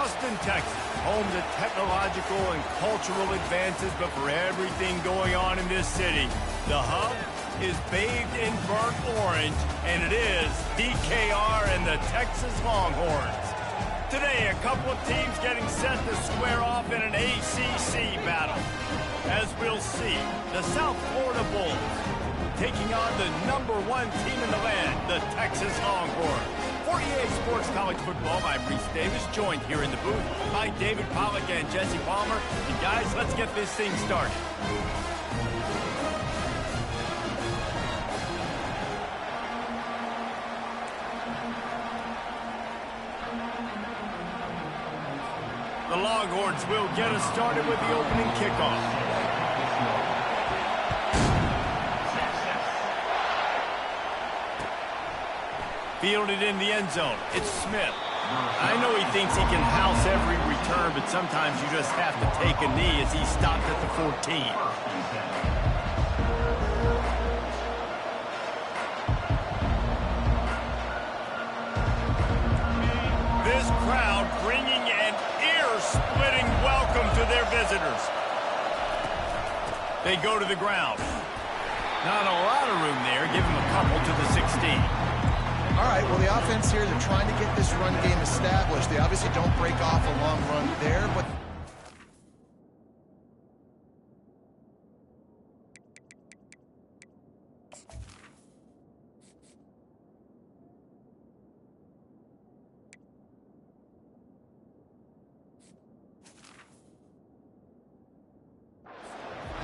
Austin, Texas, home to technological and cultural advances, but for everything going on in this city, the hub is bathed in burnt orange, and it is DKR and the Texas Longhorns. Today, a couple of teams getting set to square off in an ACC battle. As we'll see, the South Florida Bulls taking on the #1 team in the land, the Texas Longhorns. 48 Sports College Football, I'm Reese Davis, joined here in the booth by David Pollack and Jesse Palmer. And guys, let's get this thing started. The Longhorns will get us started with the opening kickoff. Fielded in the end zone. It's Smith. I know he thinks he can house every return, but sometimes you just have to take a knee as he stopped at the 14. This crowd bringing an ear-splitting welcome to their visitors. They go to the ground. Not a lot of room there. Give him a couple to the 16. All right, well, the offense here, they're trying to get this run game established. They obviously don't break off a long run there, but...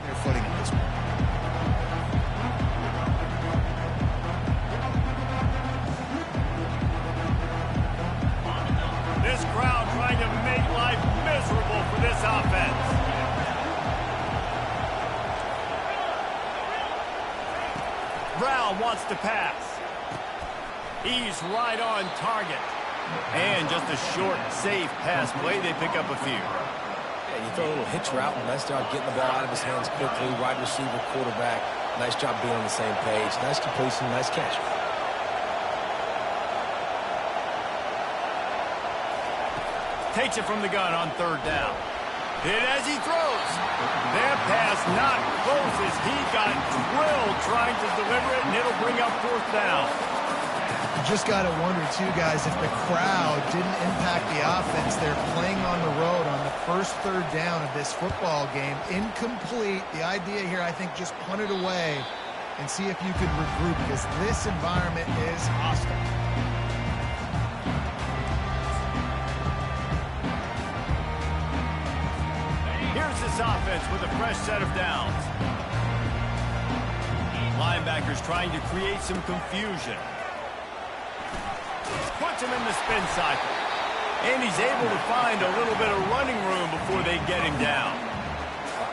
their footing at this point. This crowd trying to make life miserable for this offense. Brown wants to pass. He's right on target. And just a short, safe pass play. They pick up a few. Yeah, you throw a little hitch route, and nice job getting the ball out of his hands quickly. Wide receiver, quarterback. Nice job being on the same page. Nice completion, nice catch. Takes it from the gun on third down. Hit as he throws. That pass not close as he got drilled trying to deliver it, and it'll bring up fourth down. You just got to wonder, too, guys, if the crowd didn't impact the offense. They're playing on the road on the first third down of this football game. Incomplete. The idea here, I think, just punt it away and see if you can regroup, because this environment is hostile. Here's this offense with a fresh set of downs. Linebackers trying to create some confusion. Puts him in the spin cycle. And he's able to find a little bit of running room before they get him down.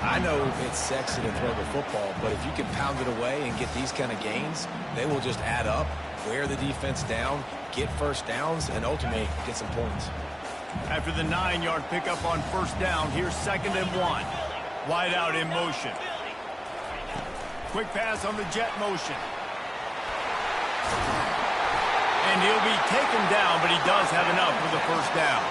I know it's sexy to throw the football, but if you can pound it away and get these kind of gains, they will just add up, wear the defense down, get first downs, and ultimately get some points. After the 9-yard pickup on first down, here's 2nd and 1. Wide out in motion. Quick pass on the jet motion. And he'll be taken down, but he does have enough for the first down.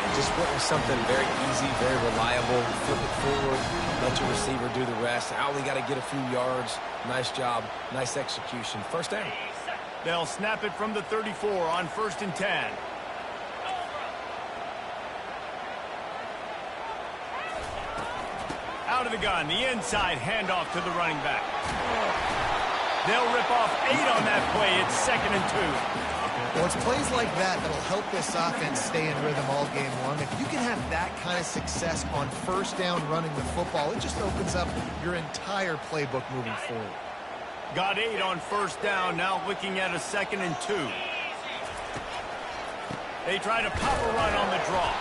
And just witness something very easy, very reliable. Flip it forward, let your receiver do the rest. I only got to get a few yards. Nice job, nice execution. First down. They'll snap it from the 34 on 1st and 10. Out of the gun, the inside handoff to the running back. They'll rip off 8 on that play. It's 2nd and 2. Well, it's plays like that that'll help this offense stay in rhythm all game long. If you can have that kind of success on first down running the football, it just opens up your entire playbook moving forward. Got 8 on first down, now looking at a 2nd and 2. They try to pop a run on the draw.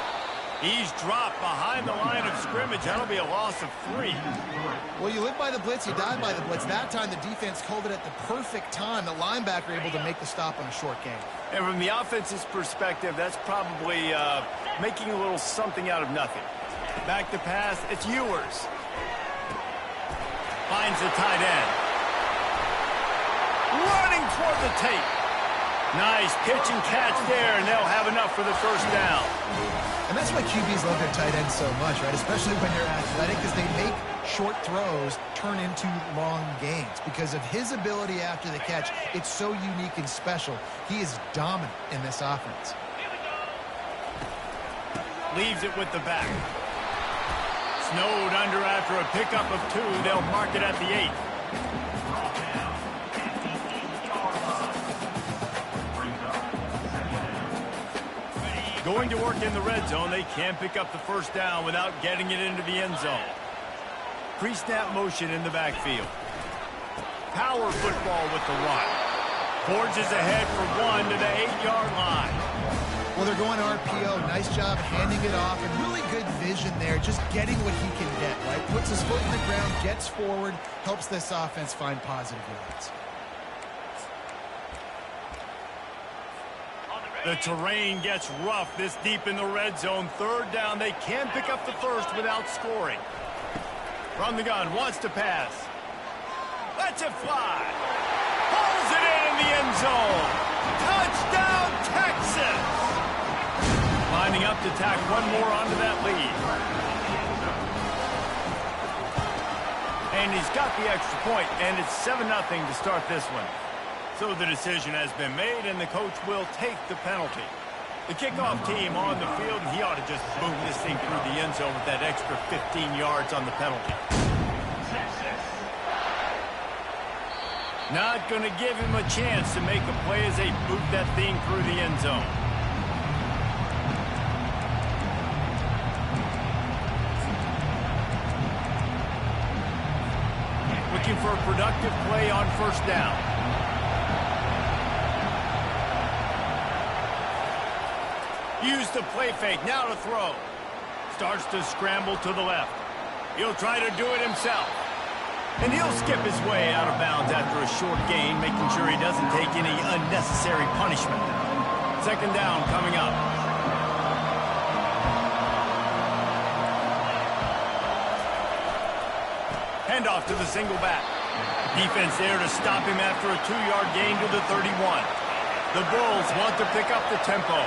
He's dropped behind the line of scrimmage. That'll be a loss of 3. Well, you live by the blitz, you die by the blitz. That time the defense called it at the perfect time. The linebacker able to make the stop on a short gain. And from the offense's perspective, that's probably making a little something out of nothing. Back to pass, it's Ewers. Finds the tight end. Running toward the tape. Nice pitch and catch there, and they'll have enough for the first down. And that's why QBs love their tight ends so much, right? Especially when they're athletic, because they make short throws turn into long gains. Because of his ability after the catch, it's so unique and special. He is dominant in this offense. Leaves it with the back. Snowed under after a pickup of 2. They'll mark it at the 8. Going to work in the red zone. They can't pick up the first down without getting it into the end zone. Pre-snap motion in the backfield. Power football with the run. Forges ahead for 1 to the 8-yard line. Well, they're going RPO. Nice job handing it off, and really good vision there, just getting what he can get, right? Puts his foot in the ground, gets forward, helps this offense find positive yards. The terrain gets rough this deep in the red zone. Third down. They can pick up the first without scoring. From the gun, wants to pass. Lets it fly. Pulls it in the end zone. Touchdown, Texas! Lining up to tack one more onto that lead. And he's got the extra point, and it's 7-0 to start this one. So the decision has been made, and the coach will take the penalty. The kickoff team on the field, and he ought to just boom this thing through the end zone with that extra 15 yards on the penalty. Not going to give him a chance to make a play as they boot that thing through the end zone. Looking for a productive play on first down. Use the play fake, now to throw. Starts to scramble to the left. He'll try to do it himself. And he'll skip his way out of bounds after a short gain, making sure he doesn't take any unnecessary punishment. Second down coming up. Handoff to the single back. Defense there to stop him after a 2-yard gain to the 31. The Bulls want to pick up the tempo.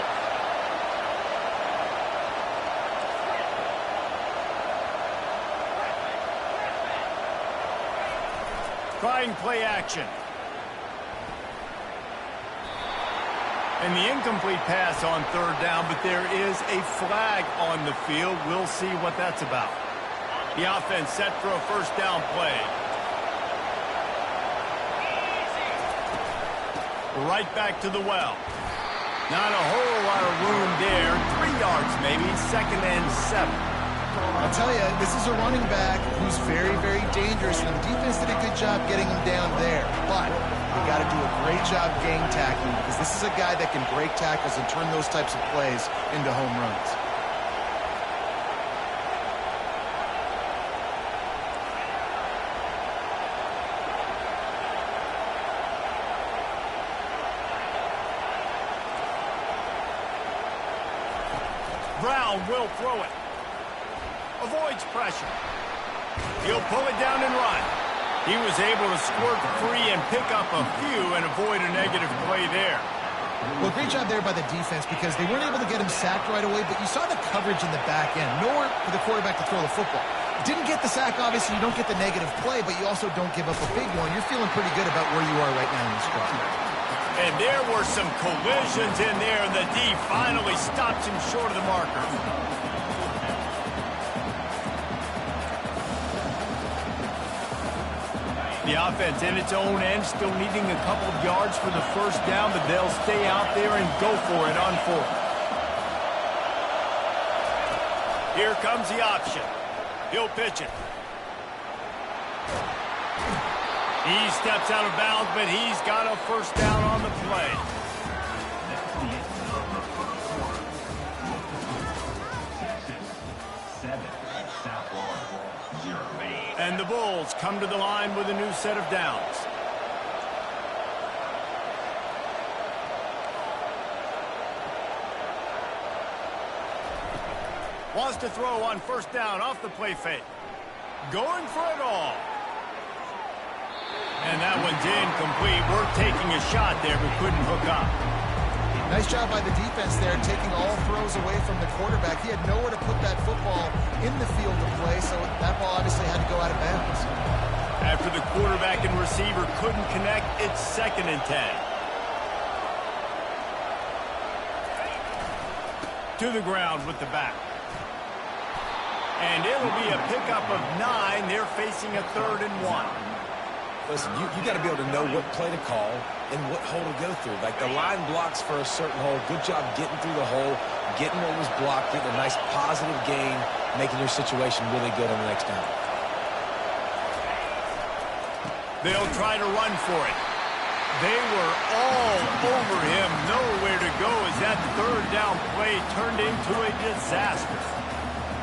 Trying play action. And the incomplete pass on third down, but there is a flag on the field. We'll see what that's about. The offense set for a first down play. Right back to the well. Not a whole lot of room there. 3 yards maybe, 2nd and 7. I'll tell you, this is a running back who's very, very dangerous, and the defense did a good job getting him down there. But they got to do a great job gang tackling, because this is a guy that can break tackles and turn those types of plays into home runs. Brown will throw it. Avoids pressure. He'll pull it down and run. He was able to squirt free and pick up a few and avoid a negative play there. Well, great job there by the defense, because they weren't able to get him sacked right away, but you saw the coverage in the back end. Nowhere for the quarterback to throw the football. Didn't get the sack, obviously. You don't get the negative play, but you also don't give up a big one. You're feeling pretty good about where you are right now in the squad. And there were some collisions in there, and the D finally stops him short of the marker. The offense in its own end, still needing a couple of yards for the first down, but they'll stay out there and go for it on 4th. Here comes the option. He'll pitch it. He steps out of bounds, but he's got a first down on the play. And the Bulls come to the line with a new set of downs. Wants to throw on first down off the play fake. Going for it all. And that one's incomplete. We're taking a shot there, but couldn't hook up. Nice job by the defense there, taking all throws away from the quarterback. He had nowhere to put that football in the field to play, so that ball obviously had to go out of bounds. After the quarterback and receiver couldn't connect, it's 2nd and 10. To the ground with the back. And it'll be a pickup of 9. They're facing a 3rd and 1. Listen, you got to be able to know what play to call and what hole to go through. Like, the line blocks for a certain hole. Good job getting through the hole, getting what was blocked, getting a nice positive gain, making your situation really good on the next down. They'll try to run for it. They were all over him. Nowhere to go as that 3rd down play turned into a disaster.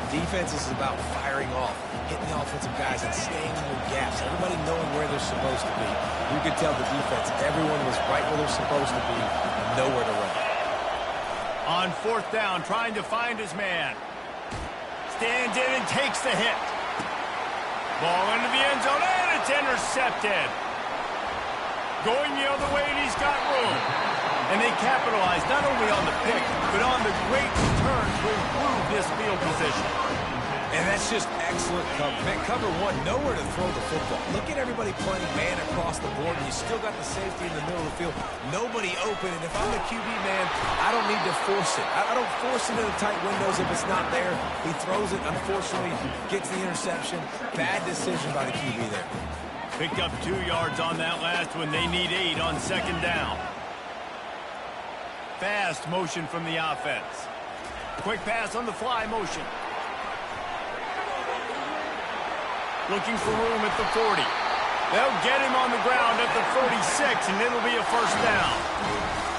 Defense is about firing off, hitting the offensive guys and staying in their gaps. Everybody knowing where they're supposed to be. You could tell the defense, everyone was right where they're supposed to be, nowhere to run. On 4th down, trying to find his man. Stands in and takes the hit. Ball into the end zone, and it's intercepted. Going the other way, and he's got room. And they capitalize not only on the pick, but on the great return to improve this field position. And that's just excellent cover. Man, cover 1, nowhere to throw the football. Look at everybody playing man across the board, and you still got the safety in the middle of the field. Nobody open, and if I'm the QB man, I don't need to force it. I don't force it into tight windows if it's not there. He throws it, unfortunately, gets the interception. Bad decision by the QB there. Picked up 2 yards on that last one. They need 8 on 2nd down. Fast motion from the offense. Quick pass on the fly motion. Looking for room at the 40. They'll get him on the ground at the 46, and it'll be a 1st down.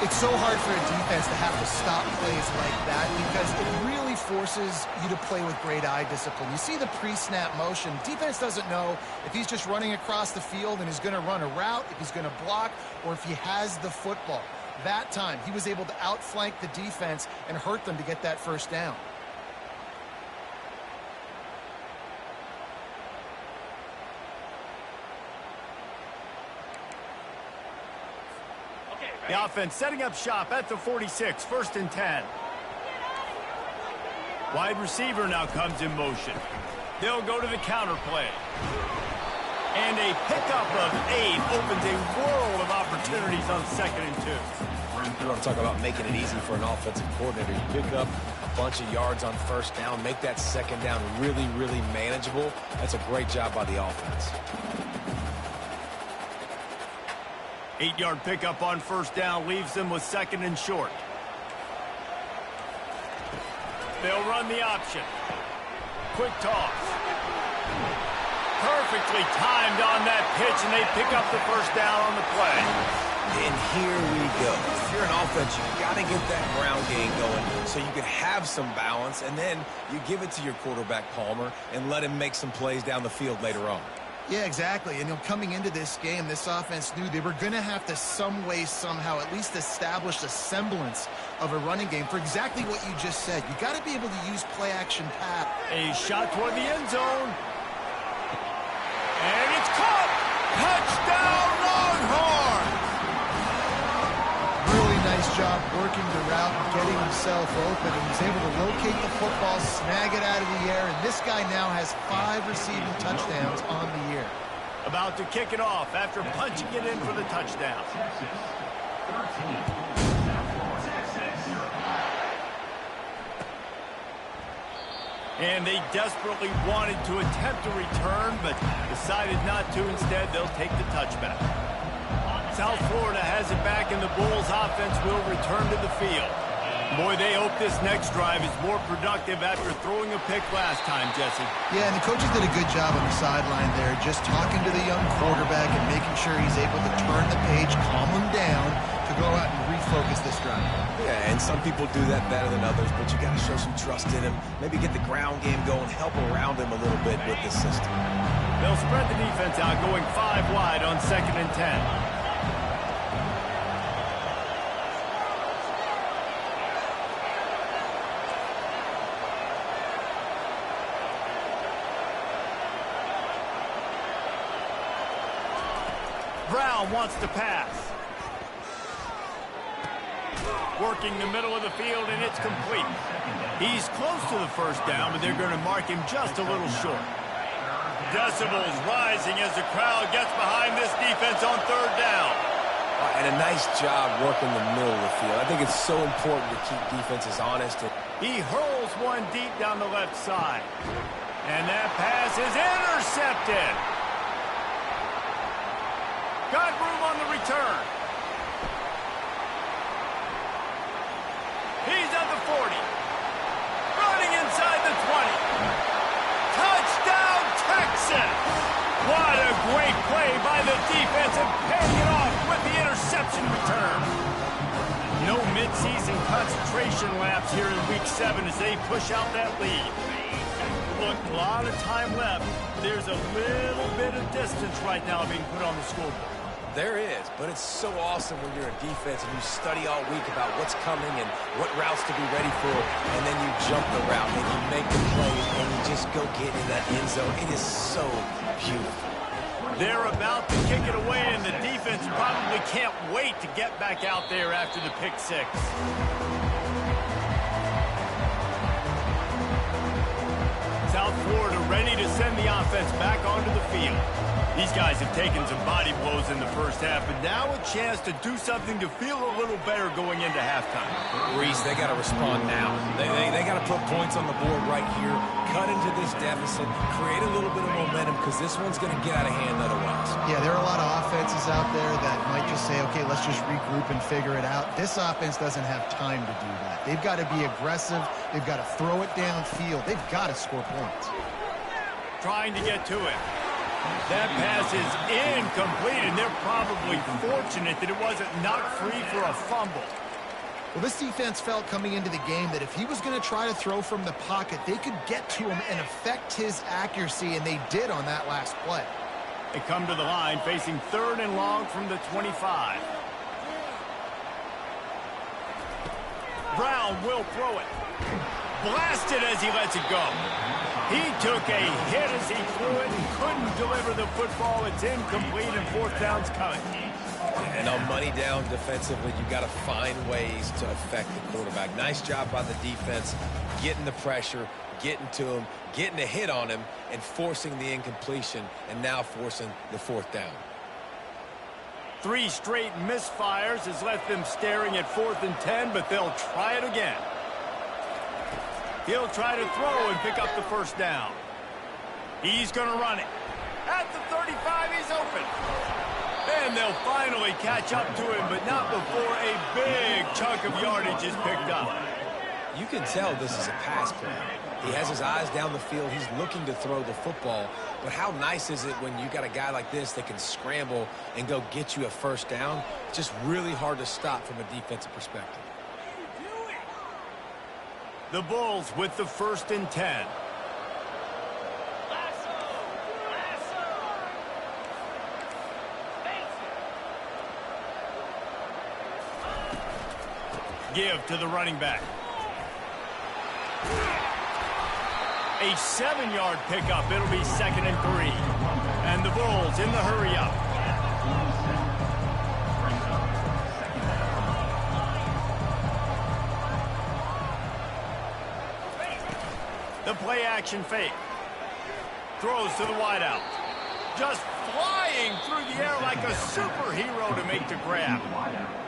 It's so hard for a defense to have to stop plays like that because it really forces you to play with great eye discipline. You see the pre-snap motion. Defense doesn't know if he's just running across the field and he's going to run a route, if he's going to block, or if he has the football. That time, he was able to outflank the defense and hurt them to get that 1st down. The offense setting up shop at the 46, 1st and 10. Wide receiver now comes in motion. They'll go to the counter play. And a pickup of 8 opens a world of opportunities on 2nd and 2. You want to talk about making it easy for an offensive coordinator. You pick up a bunch of yards on 1st down, make that 2nd down really, really manageable. That's a great job by the offense. 8-yard pickup on 1st down leaves them with 2nd and short. They'll run the option. Quick toss. Perfectly timed on that pitch, and they pick up the 1st down on the play. And here we go. If you're an offense, you've got to get that ground game going so you can have some balance, and then you give it to your quarterback, Palmer, and let him make some plays down the field later on. Yeah, exactly. And coming into this game, this offense knew they were going to have to some way, somehow, at least establish a semblance of a running game for exactly what you just said. You got to be able to use play-action pass. A shot toward the end zone. And it's caught! Touchdown, Longhorns! Really nice job working the route and getting himself open. And he's able to locate the football, snag it out of the air, and this guy now has 5 receiving touchdowns on the year. About to kick it off after punching it in for the touchdown. And they desperately wanted to attempt a return, but decided not to. Instead, they'll take the touchback. South Florida has it back, and the Bulls offense will return to the field. Boy, they hope this next drive is more productive after throwing a pick last time, Jesse. Yeah, and the coaches did a good job on the sideline there, just talking to the young quarterback and making sure he's able to turn the page, calm him down, to go out and refocus this drive. Yeah, and some people do that better than others, but you got to show some trust in him. Maybe get the ground game going, help around him a little bit with this system. They'll spread the defense out, going 5 wide on 2nd and 10. Brown wants to pass. Working the middle of the field, and it's complete. He's close to the first down, but they're going to mark him just a little short. Decibels rising as the crowd gets behind this defense on third down. And a nice job working the middle of the field. I think it's so important to keep defenses honest. He hurls one deep down the left side. And that pass is intercepted. Got room on the return. He's at the 40. Running inside the 20. Touchdown, Texas! What a great play by the defense and paying it off with the interception return. No midseason concentration laps here in Week 7 as they push out that lead. Look, a lot of time left. There's a little bit of distance right now being put on the scoreboard. There is, but it's so awesome when you're a defense and you study all week about what's coming and what routes to be ready for, and then you jump the route and you make the play and you just go get in that end zone. It is so beautiful. They're about to kick it away, and the defense probably can't wait to get back out there after the pick six. South Florida ready to send the offense back onto the field. These guys have taken some body blows in the first half, but now a chance to do something to feel a little better going into halftime. Reese, they got to respond now. They got to put points on the board right here, cut into this deficit, create a little bit of momentum, because this one's going to get out of hand otherwise. Yeah, there are a lot of offenses out there that might just say, okay, let's just regroup and figure it out. This offense doesn't have time to do that. They've got to be aggressive. They've got to throw it downfield. They've got to score points. Trying to get to it. That pass is incomplete, and they're probably fortunate that it wasn't knocked free for a fumble. Well, this defense felt coming into the game that if he was going to try to throw from the pocket, they could get to him and affect his accuracy, and they did on that last play. They come to the line facing 3rd and long from the 25. Brown will throw it. Blasted as he lets it go. He took a hit as he threw it and couldn't deliver the football. It's incomplete, and 4th down's coming. And on money down defensively, you got to find ways to affect the quarterback. Nice job by the defense, getting the pressure, getting to him, getting a hit on him, and forcing the incompletion, and now forcing the 4th down. 3 straight misfires has left them staring at 4th and 10, but they'll try it again. He'll try to throw and pick up the 1st down. He's going to run it. At the 35, he's open. And they'll finally catch up to him, but not before a big chunk of yardage is picked up. You can tell this is a pass play. He has his eyes down the field. He's looking to throw the football. But how nice is it when you got a guy like this that can scramble and go get you a 1st down? Just really hard to stop from a defensive perspective. The Bulls with the 1st and 10. Give to the running back. A 7-yard pickup. It'll be 2nd and 3. And the Bulls in the hurry up. The play action fake. Throws to the wideout. Just flying through the air like a superhero to make the grab.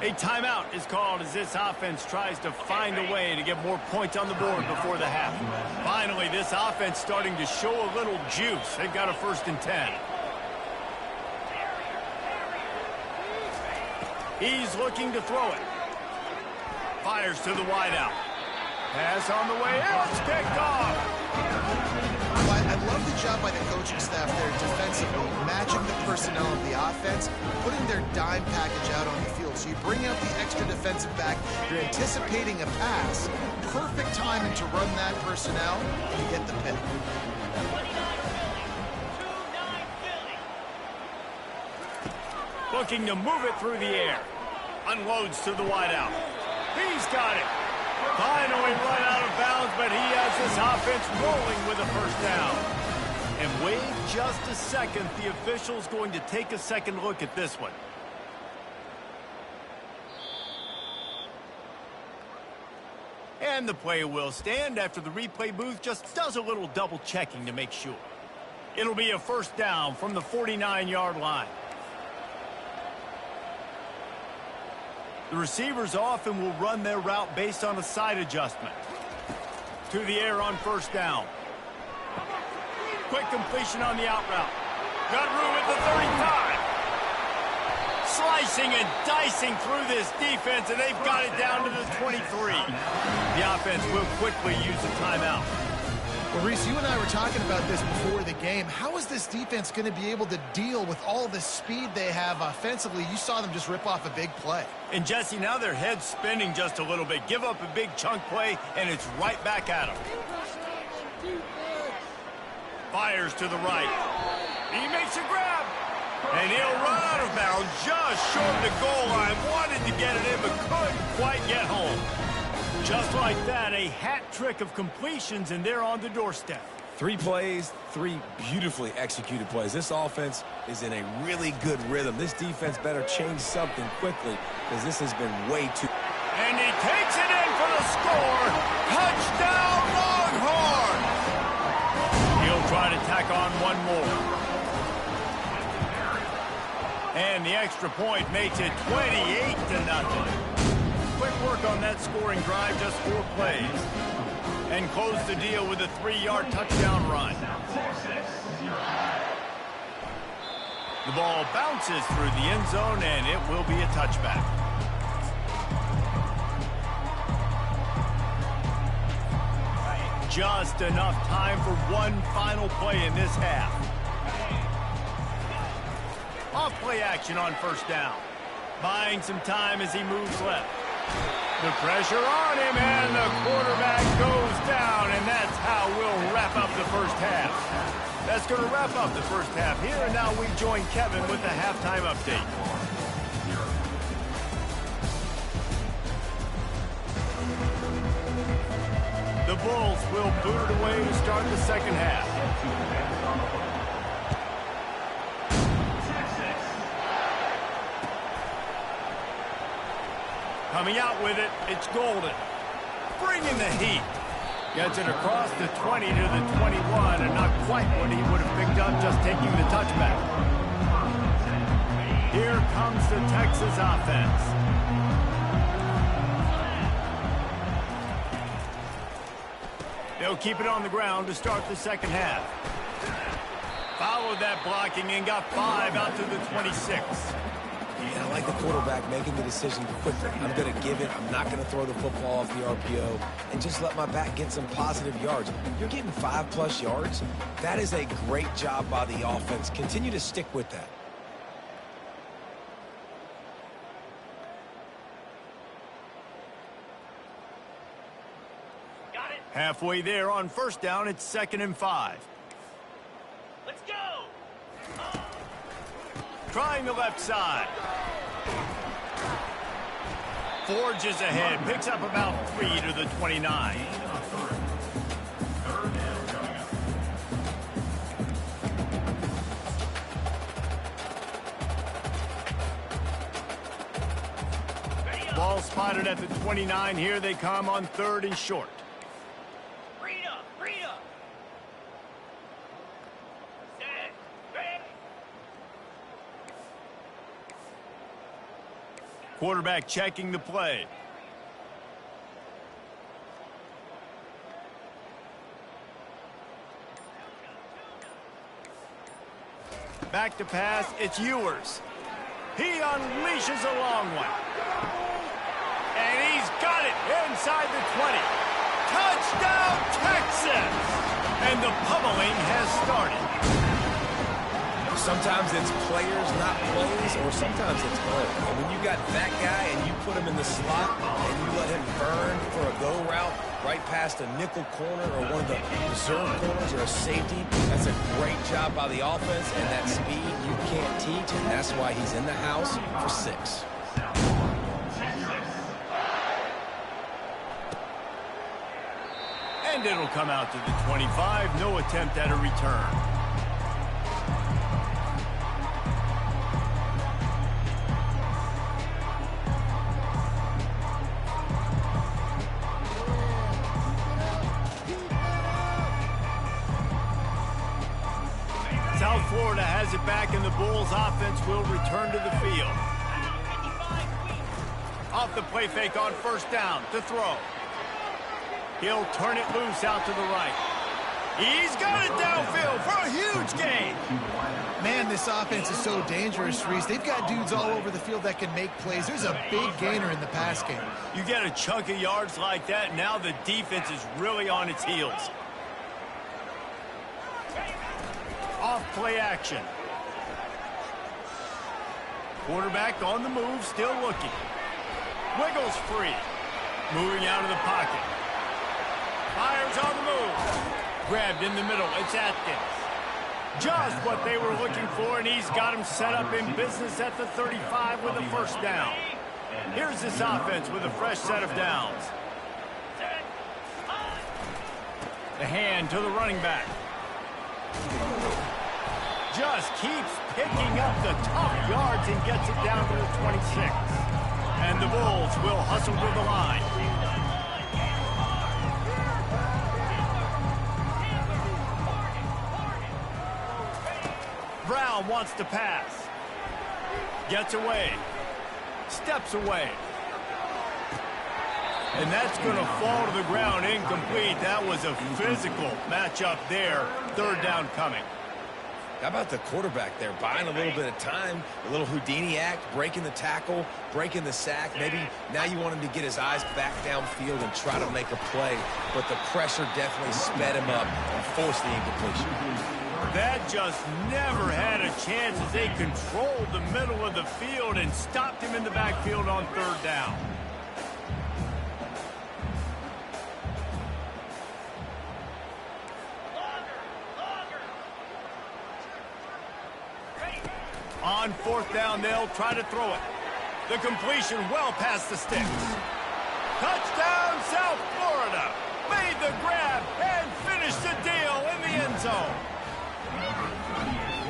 A timeout is called as this offense tries to find a way to get more points on the board before the half. Finally, this offense starting to show a little juice. They've got a 1st and 10. He's looking to throw it. Fires to the wideout. Pass on the way. It's picked off. I love the job by the coaching staff there defensively, matching the personnel of the offense, putting their dime package out on the field. So you bring out the extra defensive back, you're anticipating a pass, perfect timing to run that personnel, and you get the pick. Looking to move it through the air. Unloads to the wideout. He's got it. Finally run out of bounds, but he has this offense rolling with a 1st down. And wait just a second. The official's going to take a second look at this one. And the play will stand after the replay booth just does a little double checking to make sure. It'll be a first down from the 49-yard line. The receivers often will run their route based on a side adjustment. To the air on first down. Quick completion on the out route. Got room at the 35. Slicing and dicing through this defense, and they've got it down to the 23. The offense will quickly use a timeout. Well, Reese, you and I were talking about this before the game. How is this defense going to be able to deal with all the speed they have offensively? You saw them just rip off a big play. And, Jesse, now their head's spinning just a little bit. Give up a big chunk play, and it's right back at them. Fires to the right. He makes a grab. And he'll run out of bounds just short of the goal line. Wanted to get it in, but couldn't quite get home. Just like that, a hat trick of completions, and they're on the doorstep. 3 plays, 3 beautifully executed plays. This offense is in a really good rhythm. This defense better change something quickly because this has been way too... And he takes it in for the score. Touchdown, Longhorns! He'll try to tack on one more. And the extra point makes it 28-0. Quick work on that scoring drive, just 4 plays. And close the deal with a 3-yard touchdown run. The ball bounces through the end zone, and it will be a touchback. Just enough time for one final play in this half. Off play action on first down. Buying some time as he moves left. The pressure on him, and the quarterback goes down, and that's how we'll wrap up the first half. That's going to wrap up the first half here, and now we join Kevin with the halftime update. The Bulls will boot it away to start the second half. Coming out with it, it's Golden. Bringing the heat. Gets it across the 20 to the 21, and not quite what he would have picked up just taking the touchback. Here comes the Texas offense. They'll keep it on the ground to start the second half. Followed that blocking and got 5 out to the 26. Yeah, I like the quarterback making the decision quickly. I'm going to give it. I'm not going to throw the football off the RPO and just let my back get some positive yards. You're getting 5+ yards. That is a great job by the offense. Continue to stick with that. Got it. Halfway there on first down, it's 2nd and 5. Let's go. Trying the left side. Forges ahead. Picks up about 3 to the 29. Ball spotted at the 29. Here they come on 3rd and short. Quarterback checking the play. Back to pass, it's Ewers. He unleashes a long one. And he's got it inside the 20. Touchdown, Texas! And the pummeling has started. Sometimes it's players, not plays, or sometimes it's both. And when you got that guy and you put him in the slot and you let him burn for a go route right past a nickel corner or one of the reserve corners or a safety, that's a great job by the offense, and that speed you can't teach, and that's why he's in the house for 6. And it'll come out to the 25. No attempt at a return. Florida has it back, and the Bulls offense will return to the field. Off the play fake on first down to throw. He'll turn it loose out to the right. He's got it downfield for a huge gain. Man, this offense is so dangerous, Reese. They've got dudes all over the field that can make plays. There's a big gainer in the pass game. You get a chunk of yards like that, now the defense is really on its heels. Off play action. Quarterback on the move, still looking. Wiggles free. Moving out of the pocket. Fires on the move. Grabbed in the middle. It's Atkins. Just what they were looking for, and he's got him set up in business at the 35 with a first down. Here's this offense with a fresh set of downs. The hand to the running back. Just keeps picking up the tough yards and gets it down to the 26. And the Bulls will hustle to the line. Brown wants to pass. Gets away. Steps away. And that's going to fall to the ground incomplete. That was a physical matchup there. Third down coming. How about the quarterback there, buying a little bit of time, a little Houdini act, breaking the tackle, breaking the sack. Maybe now you want him to get his eyes back downfield and try to make a play, but the pressure definitely sped him up and forced the incompletion. That just never had a chance as they controlled the middle of the field and stopped him in the backfield on third down. On fourth down, they'll try to throw it. The completion well past the sticks. Touchdown, South Florida. Made the grab and finished the deal in the end zone.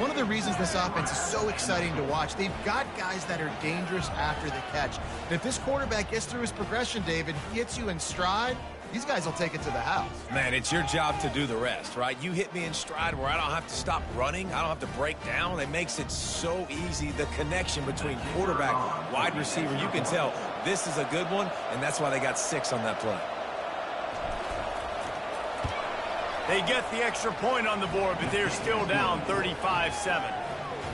One of the reasons this offense is so exciting to watch, they've got guys that are dangerous after the catch. And if this quarterback gets through his progression, David, he hits you in stride, these guys will take it to the house. Man, it's your job to do the rest, right? You hit me in stride where I don't have to stop running. I don't have to break down. It makes it so easy. The connection between quarterback, wide receiver, you can tell this is a good one, and that's why they got 6 on that play. They get the extra point on the board, but they're still down 35-7.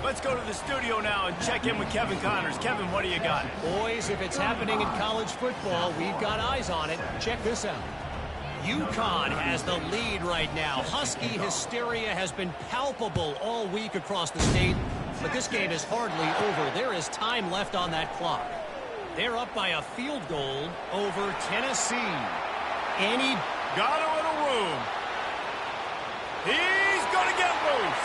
Let's go to the studio now and check in with Kevin Connors. Kevin, what do you got? Boys, if it's happening in college football, we've got eyes on it. Check this out. UConn has the lead right now. Husky hysteria has been palpable all week across the state, but this game is hardly over. There is time left on that clock. They're up by a field goal over Tennessee. And he got a little room. He's going to get loose.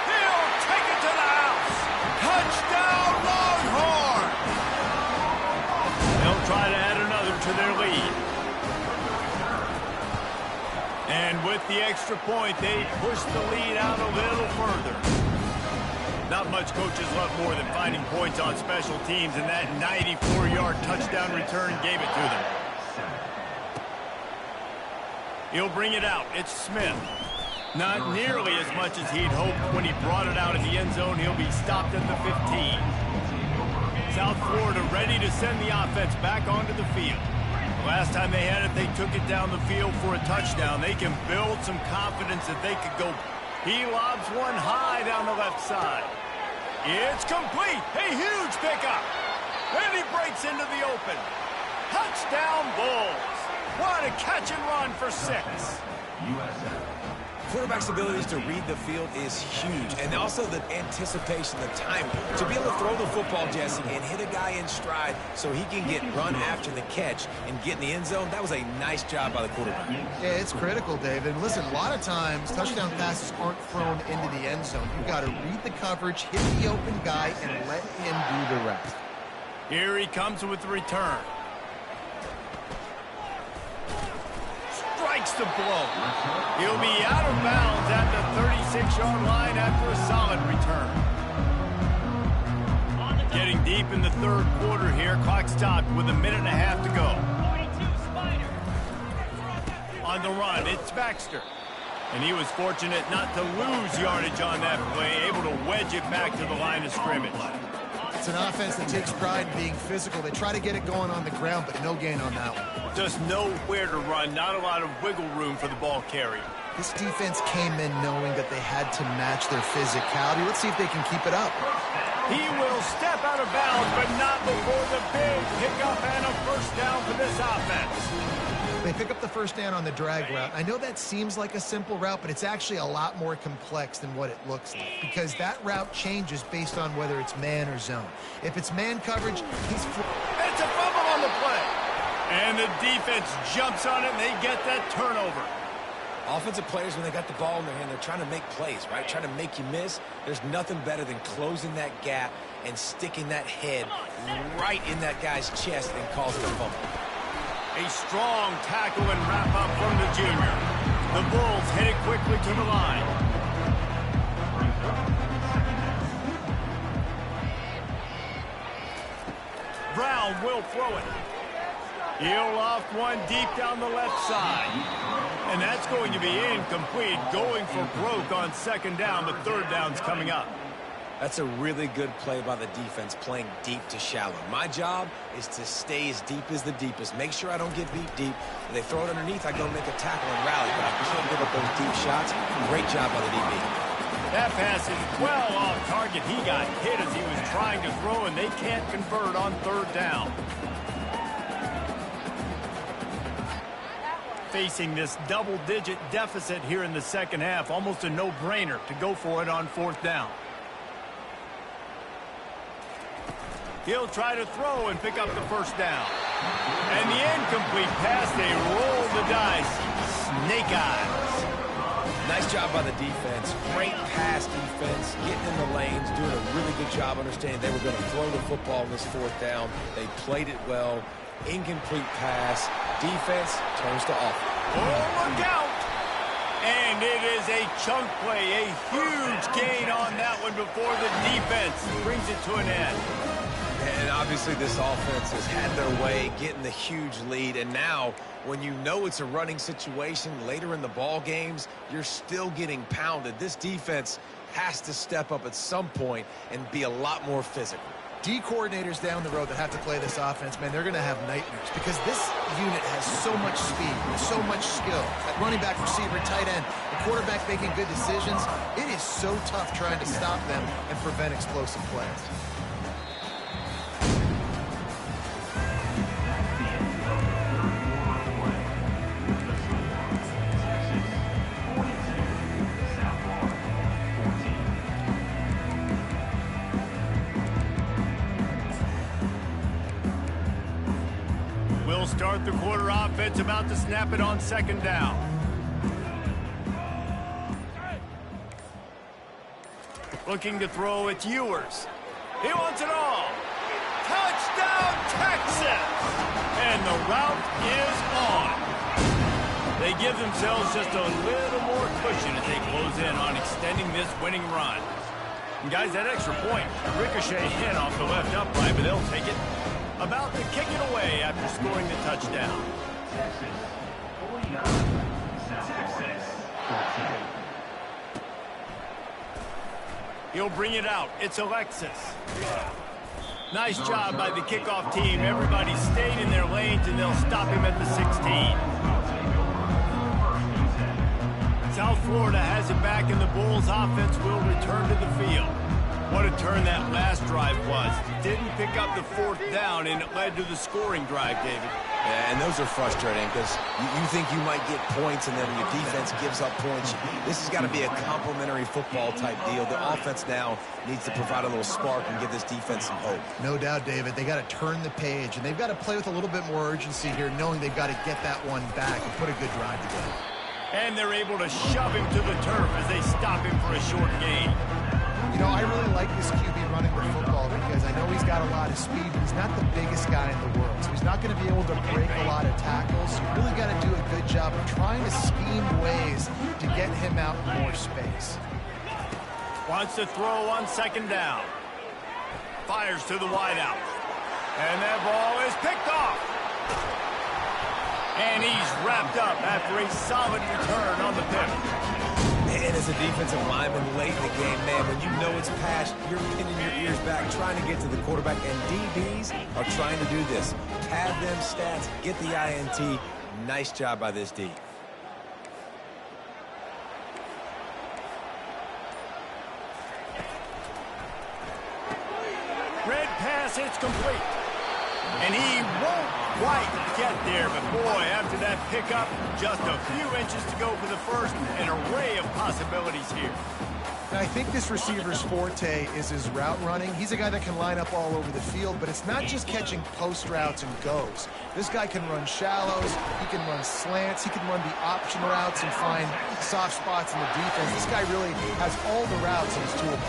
He'll take it to the house. Touchdown, Longhorn. They'll try to add another to their lead. And with the extra point, they push the lead out a little further. Not much coaches love more than finding points on special teams, and that 94-yard touchdown return gave it to them. He'll bring it out. It's Smith. Not nearly as much as he'd hoped when he brought it out in the end zone. He'll be stopped at the 15. South Florida ready to send the offense back onto the field. Last time they had it, they took it down the field for a touchdown. They can build some confidence that they could go. He lobs one high down the left side. It's complete. A huge pickup. And he breaks into the open. Touchdown, Bulls. What a catch and run for 6. USF. Quarterback's abilities to read the field is huge, and also the anticipation, the timing. To be able to throw the football, Jesse, and hit a guy in stride so he can get run after the catch and get in the end zone, that was a nice job by the quarterback. Yeah, it's critical, David. Listen, a lot of times touchdown passes aren't thrown into the end zone. You've got to read the coverage, hit the open guy, and let him do the rest. Here he comes with the return. Strikes the blow. He'll be out of bounds at the 36-yard line after a solid return. Getting deep in the third quarter here. Clock stopped with a minute and a half to go. On the run, it's Baxter. And he was fortunate not to lose yardage on that play, able to wedge it back to the line of scrimmage. It's an offense that takes pride in being physical. They try to get it going on the ground, but no gain on that one. Just nowhere to run, not a lot of wiggle room for the ball carrier. This defense came in knowing that they had to match their physicality. Let's see if they can keep it up. He will step out of bounds, but not before the big pickup and a first down for this offense. They pick up the first down on the drag route. I know that seems like a simple route, but it's actually a lot more complex than what it looks like because that route changes based on whether it's man or zone. If it's man coverage, he's... It's a fumble on the play. And the defense jumps on it, and they get that turnover. Offensive players, when they got the ball in their hand, they're trying to make plays, right? Trying to make you miss. There's nothing better than closing that gap and sticking that head right in that guy's chest and causing a fumble. A strong tackle and wrap-up from the junior. The Bulls hit it quickly to the line. Brown will throw it. He'll loft one deep down the left side. And that's going to be incomplete, going for broke on second down, but third down's coming up. That's a really good play by the defense, playing deep to shallow. My job is to stay as deep as the deepest. Make sure I don't get beat deep. If they throw it underneath, I go make a tackle and rally, but I can't give up those deep shots. Great job by the DB. That pass is well off target. He got hit as he was trying to throw, and they can't convert on third down. Facing this double-digit deficit here in the second half, almost a no-brainer to go for it on fourth down. He'll try to throw and pick up the first down. And the incomplete pass, they roll the dice. Snake eyes. Nice job by the defense. Great pass defense, getting in the lanes, doing a really good job understanding they were going to throw the football in this fourth down. They played it well. Incomplete pass. Defense turns to offense. Oh, look out! And it is a chunk play, a huge gain on that one before the defense brings it to an end. And obviously this offense has had their way, getting the huge lead. And now, when you know it's a running situation later in the ball games, you're still getting pounded. This defense has to step up at some point and be a lot more physical. D coordinators down the road that have to play this offense, man, they're going to have nightmares because this unit has so much speed, so much skill. At running back, receiver, tight end, the quarterback making good decisions. It is so tough trying to stop them and prevent explosive plays. Start the quarter offense, about to snap it on second down. Looking to throw, it's Ewers. He wants it all. Touchdown, Texas! And the route is on. They give themselves just a little more cushion as they close in on extending this winning run. And guys, that extra point, ricochet in off the left upright, but they'll take it. About to kick it away after scoring the touchdown. He'll bring it out. It's Alexis. Nice job by the kickoff team. Everybody stayed in their lanes, and they'll stop him at the 16. South Florida has it back, and the Bulls offense will return to the field. What a turn that last drive was. Didn't pick up the fourth down, and it led to the scoring drive, David. Yeah, and those are frustrating because you think you might get points, and then your defense gives up points. This has got to be a complementary football type deal. The offense now needs to provide a little spark and give this defense some hope. No doubt, David. They got to turn the page, and they've got to play with a little bit more urgency here, knowing they've got to get that one back and put a good drive together. And they're able to shove him to the turf as they stop him for a short gain. You know, I really like this QB running the football because I know he's got a lot of speed, but he's not the biggest guy in the world. So he's not going to be able to break a lot of tackles. You really got to do a good job of trying to scheme ways to get him out in more space. Wants to throw on second down. Fires to the wideout. And that ball is picked off. And he's wrapped up after a solid return on the pick. And as a defensive lineman late in the game, man, when you know it's passed, you're pinning your ears back, trying to get to the quarterback, and DBs are trying to do this. Pad them stats, get the INT. Nice job by this D. Red pass, it's complete. And he won't quite get there, but boy, after that pickup, just a few inches to go for the first. An array of possibilities here. And I think this receiver's forte is his route running. He's a guy that can line up all over the field, but it's not just catching post routes and goes. This guy can run shallows, he can run slants, he can run the option routes and find soft spots in the defense. This guy really has all the routes in his toolbox.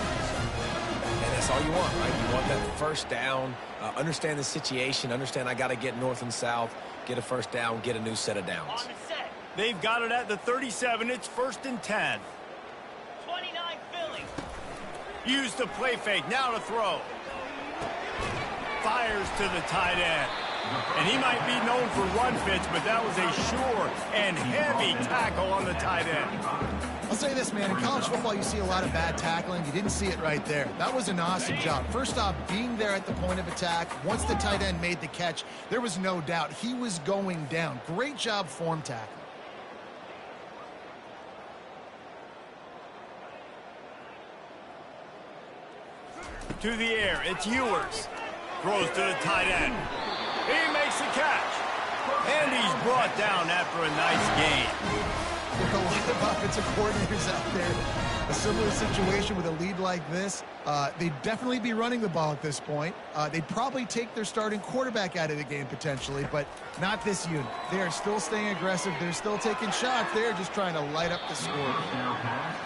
And that's all you want, right? You want that first down, understand the situation, understand I got to get north and south, get a first down, get a new set of downs. They've got it at the 37. It's 1st and 10. 29 Philly. Use the play fake. Now to throw. Fires to the tight end. And he might be known for run fits, but that was a sure and heavy tackle on the tight end. I'll say this, man, in college football you see a lot of bad tackling. You didn't see it right there. That was an awesome job. First off, being there at the point of attack. Once the tight end made the catch, there was no doubt he was going down. Great job form tackle. To the air, it's Ewers. Throws to the tight end. He makes the catch. And he's brought down after a nice gain. There are a lot of offensive coordinators out there. A similar situation with a lead like this. They'd definitely be running the ball at this point. They'd probably take their starting quarterback out of the game potentially, but not this unit. They are still staying aggressive. They're still taking shots. They're just trying to light up the score.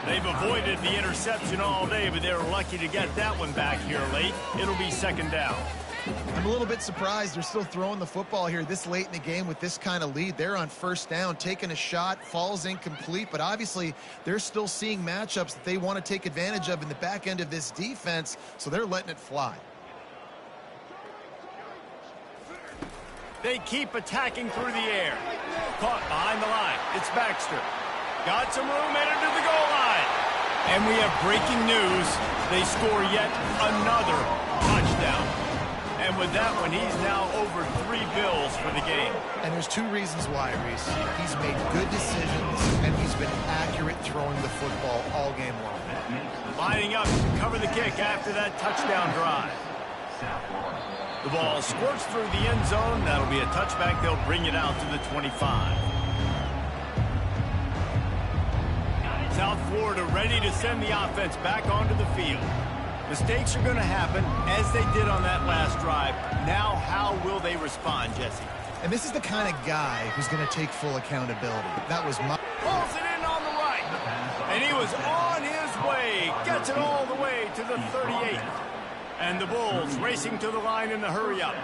They've avoided the interception all day, but they're lucky to get that one back here late. It'll be 2nd down. I'm a little bit surprised they're still throwing the football here this late in the game with this kind of lead. They're on 1st down, taking a shot, falls incomplete, but obviously they're still seeing matchups that they want to take advantage of in the back end of this defense, so they're letting it fly. They keep attacking through the air. Caught behind the line. It's Baxter. Got some room, entered to the goal line. And we have breaking news. They score yet another touchdown. And with that one, he's now over 3 bills for the game. And there's 2 reasons why, Reese. He's made good decisions, and he's been accurate throwing the football all game long. Lining up to cover the kick after that touchdown drive. The ball squirts through the end zone. That'll be a touchback. They'll bring it out to the 25. South Florida ready to send the offense back onto the field. Mistakes are going to happen, as they did on that last drive. Now, how will they respond, Jesse? And this is the kind of guy who's going to take full accountability. That was my... Pulls it in on the right. And he was on his way. Gets it all the way to the 38. And the Bulls racing to the line in the hurry-up.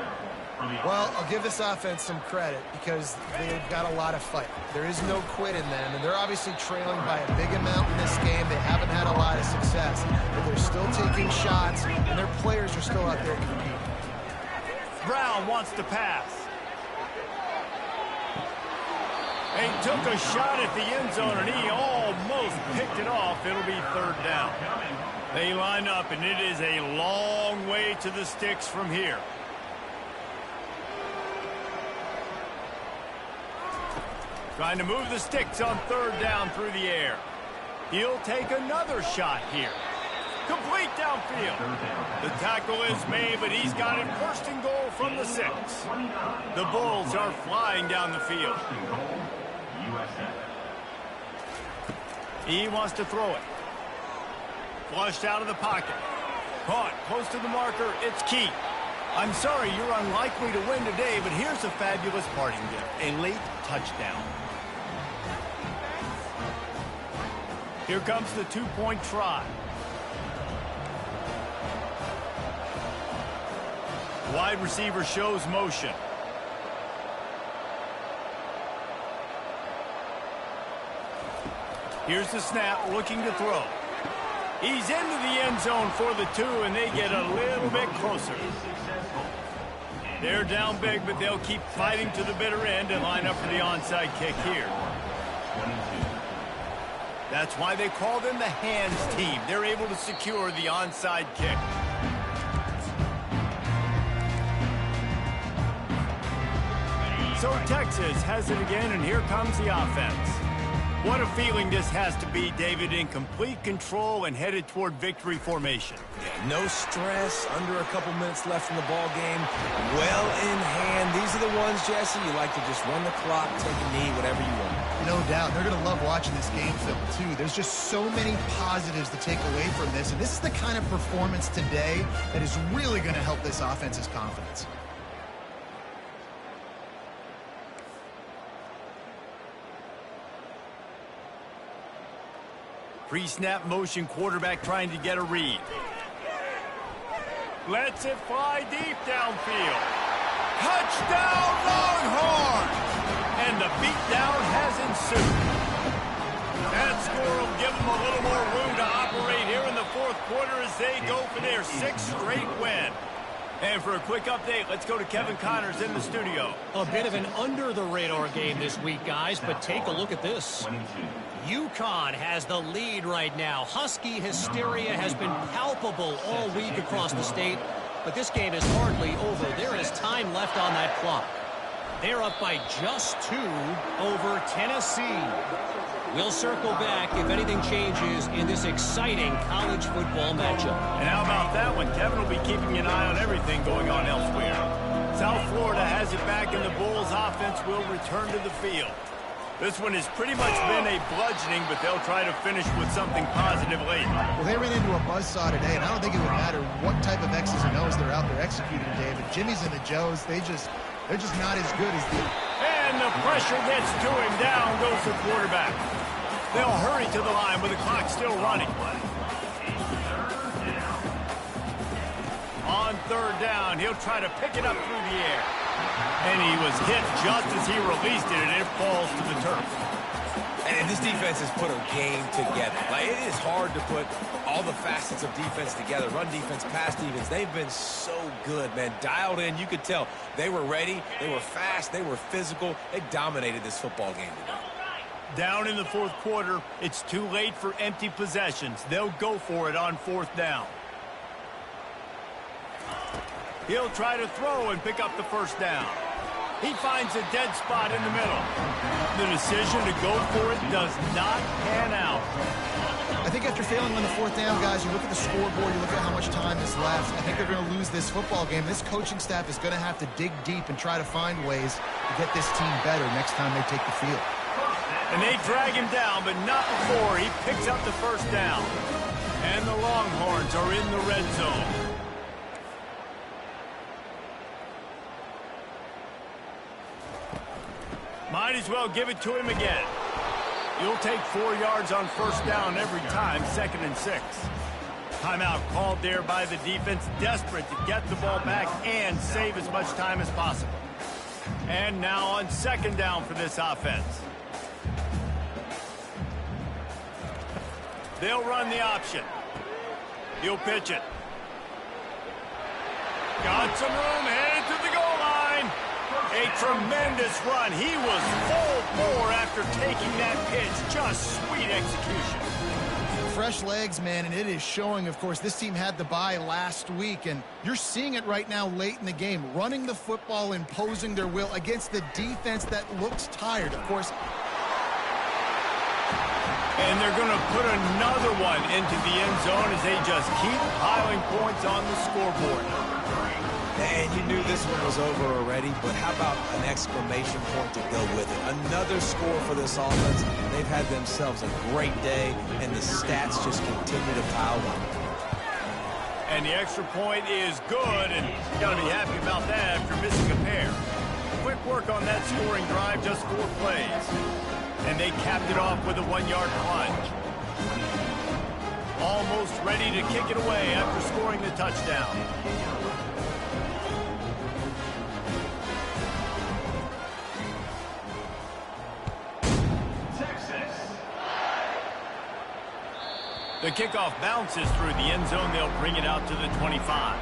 Well, I'll give this offense some credit because they've got a lot of fight. There is no quit in them, and they're obviously trailing by a big amount in this game. They haven't had a lot of success, but they're still taking shots, and their players are still out there competing. Brown wants to pass. He took a shot at the end zone, and he almost picked it off. It'll be 3rd down. They line up, and it is a long way to the sticks from here. Trying to move the sticks on 3rd down through the air. He'll take another shot here. Complete downfield. The tackle is made, but he's got it 1st and goal from the 6. The Bulls are flying down the field. He wants to throw it. Flushed out of the pocket. Caught close to the marker. It's Key. I'm sorry, you're unlikely to win today, but here's a fabulous parting gift. A late touchdown. Here comes the 2-point try. Wide receiver shows motion. Here's the snap, looking to throw. He's into the end zone for the 2, and they get a little bit closer. They're down big, but they'll keep fighting to the bitter end and line up for the onside kick here. That's why they call them the hands team. They're able to secure the onside kick. So Texas has it again, and here comes the offense. What a feeling this has to be, David, in complete control and headed toward victory formation. Yeah, no stress, under a couple minutes left in the ball game. Well in hand. These are the ones, Jesse, you like to just run the clock, take a knee, whatever you want. No doubt. They're going to love watching this game film, too. There's just so many positives to take away from this, and this is the kind of performance today that is really going to help this offense's confidence. Pre-snap motion quarterback trying to get a read. Lets it fly deep downfield. Touchdown Longhorns! And the beatdown has ensued. That score will give them a little more room to operate here in the fourth quarter as they go for their 6th straight win. And for a quick update, let's go to Kevin Connors in the studio. A bit of an under-the-radar game this week, guys, but take a look at this. UConn has the lead right now. Husky hysteria has been palpable all week across the state, but this game is hardly over. There is time left on that clock. They're up by just 2 over Tennessee. We'll circle back if anything changes in this exciting college football matchup. And how about that one? Kevin will be keeping an eye on everything going on elsewhere. South Florida has it back, and the Bulls offense will return to the field. This one has pretty much been a bludgeoning, but they'll try to finish with something positive late. Well, they ran into a buzzsaw today, and I don't think it would matter what type of X's and O's they're out there executing, David. Jimmy's and the Joes, they're just not as good as the... And the pressure gets to him. Down goes the quarterback. They'll hurry to the line with the clock still running. On 3rd down, he'll try to pick it up through the air. And he was hit just as he released it, and it falls to the turf. And this defense has put a game together. Like, it is hard to put all the facets of defense together. Run defense, pass defense. They've been so good, man. Dialed in. You could tell they were ready. They were fast. They were physical. They dominated this football game today. Down in the fourth quarter, it's too late for empty possessions. They'll go for it on 4th down. He'll try to throw and pick up the 1st down. He finds a dead spot in the middle. The decision to go for it does not pan out. I think after failing on the 4th down, guys, you look at the scoreboard, you look at how much time is left. I think they're going to lose this football game. This coaching staff is going to have to dig deep and try to find ways to get this team better next time they take the field. And they drag him down, but not before he picks up the 1st down. And the Longhorns are in the red zone. Might as well give it to him again. You'll take 4 yards on 1st down every time, 2nd and 6. Timeout called there by the defense, desperate to get the ball back and save as much time as possible. And now on 2nd down for this offense. They'll run the option. He'll pitch it. Got some room, headed to the goal line. A tremendous run. He was full bore after taking that pitch. Just sweet execution. Fresh legs, man, and it is showing, of course. This team had the bye last week, and you're seeing it right now late in the game. Running the football, imposing their will against the defense that looks tired. Of course, and they're going to put another one into the end zone as they just keep piling points on the scoreboard. And you knew this one was over already, but how about an exclamation point to go with it? Another score for this offense. They've had themselves a great day, and the stats just continue to pile up. And the extra point is good, and you got to be happy about that after missing a pair. Quick work on that scoring drive, just 4 plays. And they capped it off with a 1-yard plunge. Almost ready to kick it away after scoring the touchdown. The kickoff bounces through the end zone. They'll bring it out to the 25.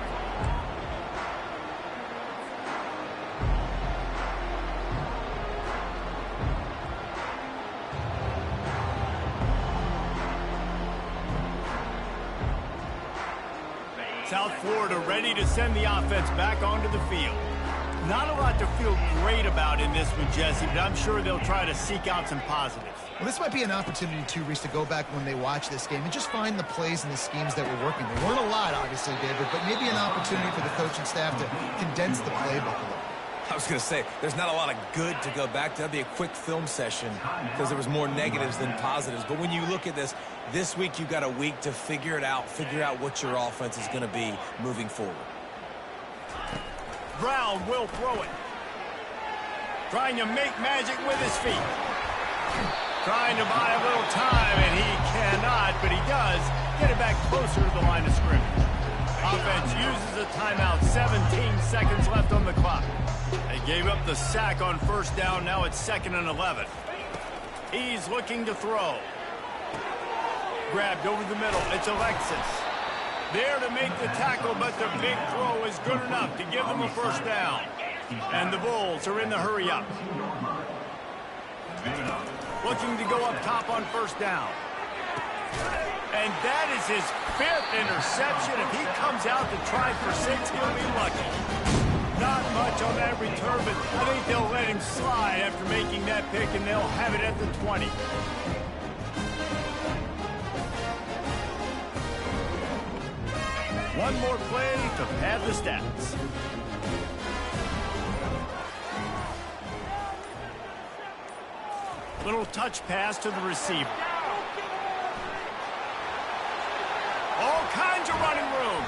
South Florida ready to send the offense back onto the field. Not a lot to feel great about in this one, Jesse, but I'm sure they'll try to seek out some positives. Well, this might be an opportunity, too, Reese, to go back when they watch this game and just find the plays and the schemes that were working. They weren't a lot, obviously, David, but maybe an opportunity for the coaching staff to condense the playbook a little. I was going to say, there's not a lot of good to go back to. That'd be a quick film session because there was more negatives than positives. But when you look at this week you've got a week to figure it out, figure out what your offense is going to be moving forward. Brown will throw it. Trying to make magic with his feet. Trying to buy a little time, and he cannot, but he does get it back closer to the line of scrimmage. Offense uses a timeout, 17 seconds left on the clock. They gave up the sack on first down, now it's 2nd and 11. He's looking to throw. Grabbed over the middle, it's Alexis. There to make the tackle, but the big throw is good enough to give them a first down. And the Bulls are in the hurry-up. Looking to go up top on first down. And that is his 5th interception. If he comes out to try for 6, he'll be lucky. Not much on that return, but I think they'll let him slide after making that pick, and they'll have it at the 20. One more play to pad the stats. Little touch pass to the receiver. All kinds of running room.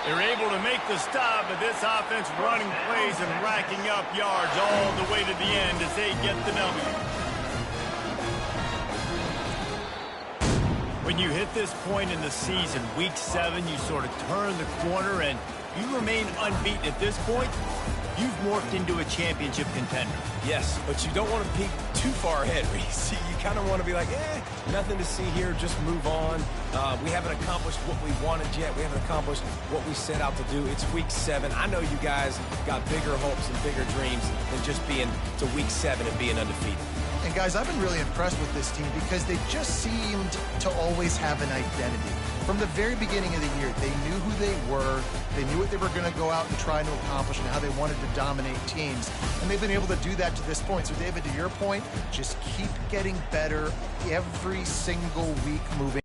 They're able to make the stop, but this offense running plays and racking up yards all the way to the end as they get the W. When you hit this point in the season, week 7, you sort of turn the corner and you remain unbeaten at this point. You've morphed into a championship contender. Yes, but you don't want to peek too far ahead, Reese. You kind of want to be like, nothing to see here, just move on. We haven't accomplished what we wanted yet. We haven't accomplished what we set out to do. It's week 7. I know you guys got bigger hopes and bigger dreams than just being to week 7 and being undefeated. And, guys, I've been really impressed with this team because they just seemed to always have an identity. From the very beginning of the year, they knew who they were, they knew what they were going to go out and try to accomplish and how they wanted to dominate teams. And they've been able to do that to this point. So, David, to your point, just keep getting better every single week moving